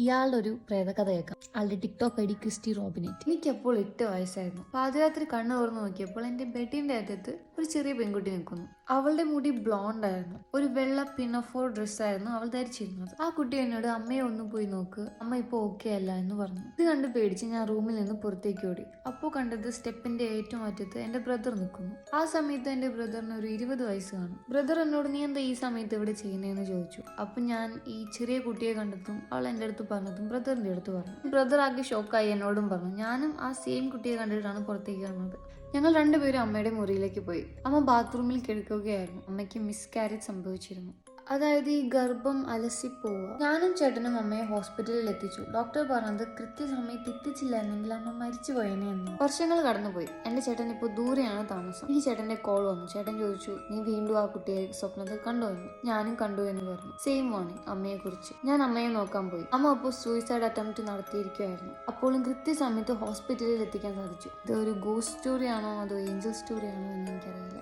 ഇയാളുടെ ഒരു പ്രേതകഥ കേൾക്കാം. ആളുടെ ടിക്ടോക്ക് ഐഡി ക്രിസ്റ്റി റോബിനറ്റ്. എനിക്കപ്പോൾ 8 വയസ്സായിരുന്നു. പാതിരാത്രി കണ്ണു തുറന്നു നോക്കിയപ്പോൾ എന്റെ ബെഡിന്റെ അറ്റത്ത് ഒരു ചെറിയ പെൺകുട്ടി നിൽക്കുന്നു. അവളുടെ മുടി ബ്ലോണ്ട് ആയിരുന്നു. ഒരു വെള്ള പിനഫോർ ഡ്രസ്സായിരുന്നു അവൾ ധരിച്ചിരുന്നത്. ആ കുട്ടി എന്നോട് അമ്മയെ ഒന്ന് പോയി നോക്ക്, അമ്മ ഇപ്പൊ ഓക്കെ അല്ല എന്ന് പറഞ്ഞു. ഇത് കണ്ട് പേടിച്ച് ഞാൻ റൂമിൽ നിന്ന് പുറത്തേക്ക് ഓടി. അപ്പോൾ കണ്ടത് സ്റ്റെപ്പിന്റെ ഏറ്റവും അറ്റത്ത് എന്റെ ബ്രദർ നിൽക്കുന്നു. ആ സമയത്ത് എന്റെ ബ്രദറിന് ഒരു 20 വയസ്സ് കാണും. ബ്രദർ എന്നോട് നീ എന്താ ഈ സമയത്ത് ഇവിടെ ചെയ്യുന്നതെന്ന് ചോദിച്ചു. അപ്പൊ ഞാൻ ഈ ചെറിയ കുട്ടിയെ കണ്ടെത്തും അവൾ എന്റെ അടുത്ത് പറഞ്ഞതും ബ്രദറിന്റെ അടുത്ത് പറഞ്ഞു. ബ്രദർ ആകെ ഷോക്കായി എന്നോടും പറഞ്ഞു. ഞാനും ആ സെയിം കുട്ടിയെ കണ്ടിട്ടാണ് പുറത്തേക്ക് വന്നത്. ഞങ്ങൾ രണ്ടുപേരും അമ്മയുടെ മുറിയിലേക്ക് പോയി. അമ്മ ബാത്റൂമിൽ കിടക്കുകയായിരുന്നു. അമ്മയ്ക്ക് മിസ്കാരേജ് സംഭവിച്ചിരുന്നു. അതായത് ഈ ഗർഭം അലസിപ്പോവുക. ഞാനും ചേട്ടനും അമ്മയെ ഹോസ്പിറ്റലിൽ എത്തിച്ചു. ഡോക്ടർ പറഞ്ഞത് കൃത്യസമയത്ത് എത്തിച്ചില്ലായിരുന്നെങ്കിൽ അമ്മ മരിച്ചു പോയേനെ എന്ന്. വർഷങ്ങൾ കടന്നുപോയി. എന്റെ ചേട്ടൻ ഇപ്പോൾ ദൂരെയാണ് താമസം. ഈ ചേട്ടന്റെ കോൾ വന്നു. ചേട്ടൻ ചോദിച്ചു, നീ വീണ്ടും ആ കുട്ടിയെ സ്വപ്നത്തിൽ കണ്ടോ എന്ന്. ഞാനും കണ്ടു എന്ന് പറഞ്ഞു. സെയിം വാർണിംഗ് അമ്മയെ കുറിച്ച്. ഞാൻ അമ്മയെ നോക്കാൻ പോയി. അമ്മ അപ്പോൾ സൂയിസൈഡ് അറ്റംപ്റ്റ് നടത്തിയിരിക്കുകയായിരുന്നു. അപ്പോഴും കൃത്യസമയത്ത് ഹോസ്പിറ്റലിൽ എത്തിക്കാൻ സാധിച്ചു. ഇത് ഒരു ഗോസ്റ്റ് സ്റ്റോറിയാണോ അതോ ഏഞ്ചൽ സ്റ്റോറിയാണോ എന്ന് എനിക്കറിയില്ല.